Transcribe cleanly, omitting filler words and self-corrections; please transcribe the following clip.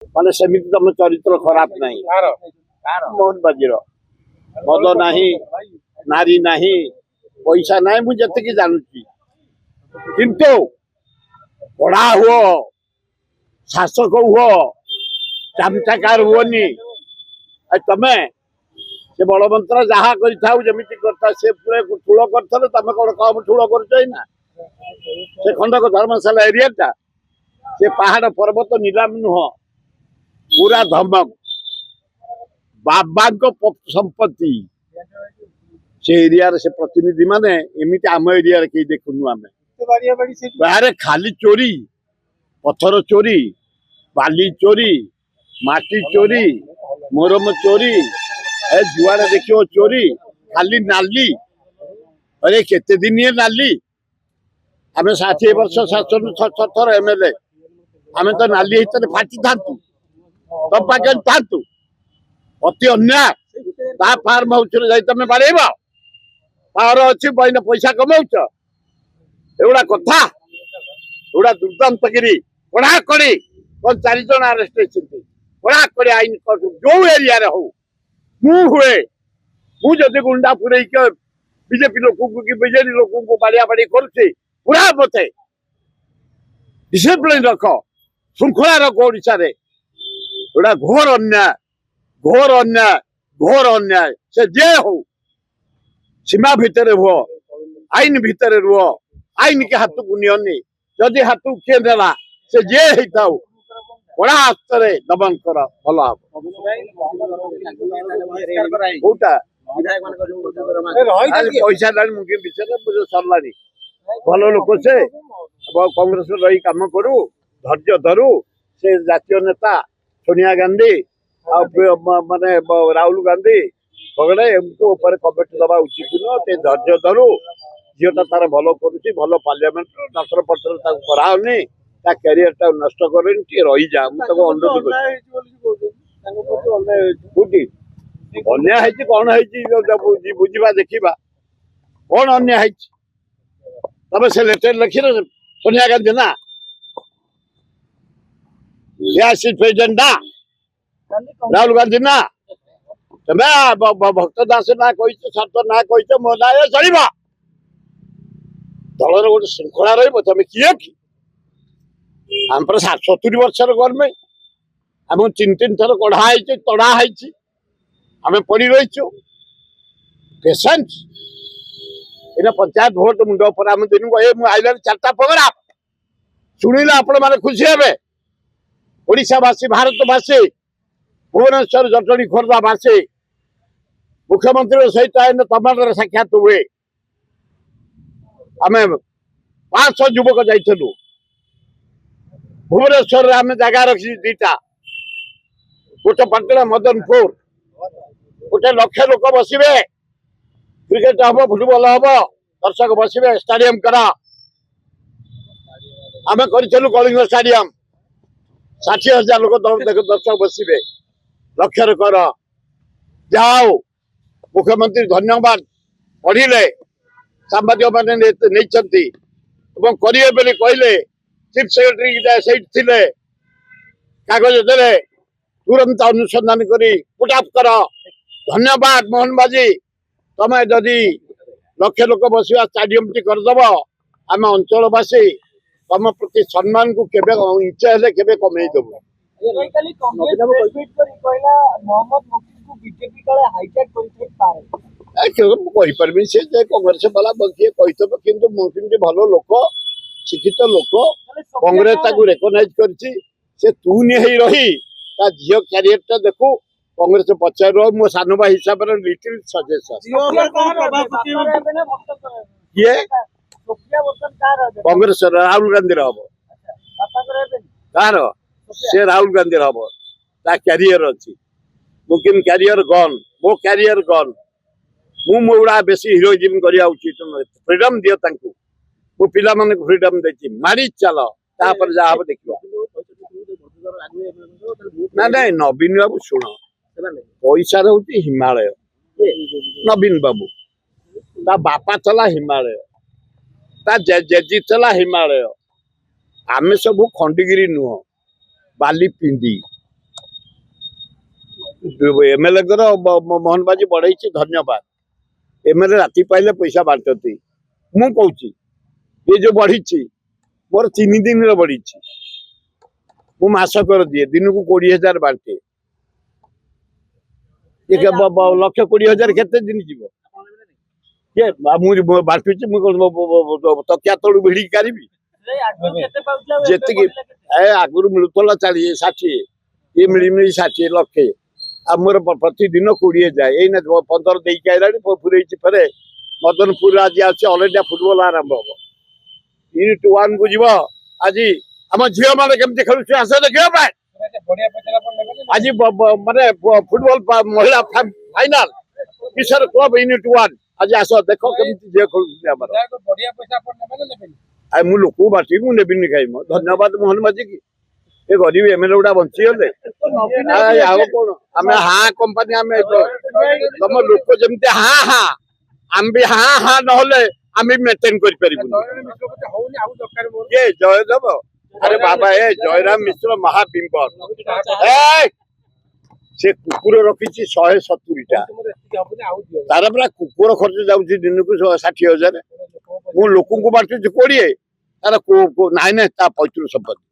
ମାନେ ସେମିତି ତମ ଚରିତ୍ର ଖରାପ ନାହିଁ। ମୋହନ ବାଜିର ମଦ ନାହିଁ, ନାରୀ ନାହିଁ, ପଇସା ନାହିଁ, ମୁଁ ଯେତିକି ଜାଣୁଛି। କିନ୍ତୁ ପଢା ହୁଅ, ଶାସକ ହୁଅ, ଚାମଚାକାର ହୁଅନି। ତମେ ସେ ବଳବନ୍ତ ଯାହା କରିଥାଉ ଯେମିତି କରିଥାଉ ସେ ଠୁଳ କରିଥିଲେ, ତମେ କଣ କମ ଠୁଳ କରୁଛ ନା? ସେ ଖଣ୍ଡକ ଧର୍ମଶାଳା ଏରିଆଟା ସେ ପାହାଡ ପର୍ବତ ନିଲାମ ନୁହଁ, ପୁରା ଧମକ ବାବାଙ୍କ ସମ୍ପତ୍ତି। ସେ ଏରିଆରେ ସେ ପ୍ରତିନିଧି ମାନେ ଏମିତି ଆମ ଏରିଆରେ କେହି ଦେଖୁନୁ ଆମେ। ବାହାରେ ଖାଲି ଚୋରି, ପଥର ଚୋରି, ବାଲି ଚୋରି, ମାଟି ଚୋରି, ମୋରମ ଚୋରି, ଏ ଯୁଆଡେ ଦେଖିବ ଚୋରି, ଖାଲି ନାଲି। अरे केते दिन ये नाली आम 60 वर्ष शासन 6 थर एमएलए आम तो नाली हित फाटी था तम पाखे था अति अन्याय। फार्म हाउस तुम बाड़ेब पावर अच्छी बहन पैसा कमाउच एगुड़ा कथा एगुड़ा दुर्दान्तगिरी। कड़ाकड़ी कौन 4 जन आरेस्ट होती कड़ाकड़ी आईन जो एरिया हो हुए मुझे गुंडा पुरे बीजेपी लोक कि बीजेडी लोक बाड़िया बाड़ी करुचे पूरा मत डिसिप्लिन रख श्रृंखला रख। ओडिशा रे एटा घोर अन्याय, घोर अन्याय, घोर अन्याय। से जे हो सीमा भितर हुआ, आईन भितर रुह, आईन के हाथ को नियनि जदि हाथ किए नेला से जे होता कड़ा हस्ते दमन कर भल हम कौटा पैसा लानी मुझे विषय मुझे सरला भल लोक से कांग्रेस रही कम करू धैर्य धरू। से जातीय नेता सोनिया गांधी माने राहुल गांधी बगड़े एमको ऊपर कमेंट दबा उचित नुह। धैर्य धरू झीटा तार भल करुच्ची भल पार्लियामेंट नटर पटर कराओनी कैरियर टा नष्ट कर रही जा अनुरोध कर अन्याय कौन है बुझा देखा कौन अन्याय तब से लेटर लिखी सोनिया गांधी ना प्रेसिडेंट ना राहुल गांधी ना तुम्हें भक्त दास ना कही सात ना कही मो ना चल दलर गोटे श्रृंखला रुम किए कि आम 70 वर्ष गर्मे आम 3 थर कढ़ाई तड़ाई आम पड़ रहीचु पेसेंस इन पंचायत भोट मुंड पर आम दिन को आईला 4टा प्रोग्राम शुणिले आपण मैंने खुशी हे। ओडिशावासी भारतवासी भुवनेश्वर जटणी खोर्धावासी मुख्यमंत्री सहित आईन टमाटर साक्षात हुए आम 500 युवक जाइलु भुवनेश्वर आम जगह रखी 2टा गोटे पाटना मदनपुर गोटे 1 लाख लोक बसवे क्रिकेट हम फुटबॉल हम दर्शक बसवे स्टाडियम करा आम करूँ कलिंग स्टाडियम 60,000 लोक दर्शक बसवे लक्षर कर जाओ मुख्यमंत्री धन्यवाद पढ़िले सांबादिक मैंने नहीं कहले चीफ सेक्रेटरी थे कागज दे तुरंत अनुसंधान करी पुटअप कर। धन्यवाद मोहन बाजी तमें जदि 1 लाख लोक बसवा स्टाडियम टी करदब आम अंचलवासी तम प्रति सम्मान को केबे इंच हेले केबे कमे देबो। कहीपरि से कांग्रेस वाला किए कही कि मोहन भल लोक शिक्षित लोक कांग्रेस रेकग्नाइज कर तूनी रही झील क्यारियर टा देखू कांग्रेस पचार मो सान भाई हिसाब से लिटिल सजेशन किए कांग्रेस राहुल गांधी हम तार से राहुल गांधी हम क्यारियर अच्छी मुकिम क्यारियर गन मो क्यारियर गन मुड़ा बेसी हिरोइजम करवा उचित फ्रीडम दियो मो पिला माने फ्रीडम देती मारी चल तापर जहाँ हम देखा ना ना नवीन बाबू शुण पैसा हूँ हिमालय नवीन बाबू ता बापा चला हिमालय ता जेजी चला हिमालय आमे सब खंडगिरी नुह बाली पिंडी एमएलए मोहन बाजी बढ़ई धन्यवाद एमएलए राति पाइले पैसा बांटती मु कहूँ ये जो बढ़ी मोर 3 दिन बढ़ी मु मासकर दिए दिन को 20,000 बांटे लक्ष 20,000 केते दिन जीव ये बांटुची तकिया तलू भिड़ी कारिबी जी आगुरी मिलूला 40-60 ये मिली 60 लक्षे आमर प्रतिदिन 20 जाए यही 15 देकी आईला पूरे फेरे मदनपुर आज अलरेडी फुटबॉल आरंभ हम यूनिट 1 को जीव आज आम झील मैंने केमती खेलुचे आस देखा आज माने फुटबॉल महिला फाइनाल किशोर क्लब यूनिट 1 आज आस देख केमती झील खेलुचे मु लोक बाटी मुझे खाई धन्यवाद मोहन माझी की ये गरीब एमएलए गुड़ा बंची गले कौन आम हाँ कंपानी आम तुम लोक जमी हाँ हाँ आम भी हाँ हाँ ना आम मेंटेन कर जयदेव अरे बाबा ए जयराम मिश्र महाबिंबर से कुकुर रखी 170टा तार पूरा कुकुर खर्च जाऊँगी दिन को 60,000 मु लोक बांटुची 20 तार ना पैतृ संपत्ति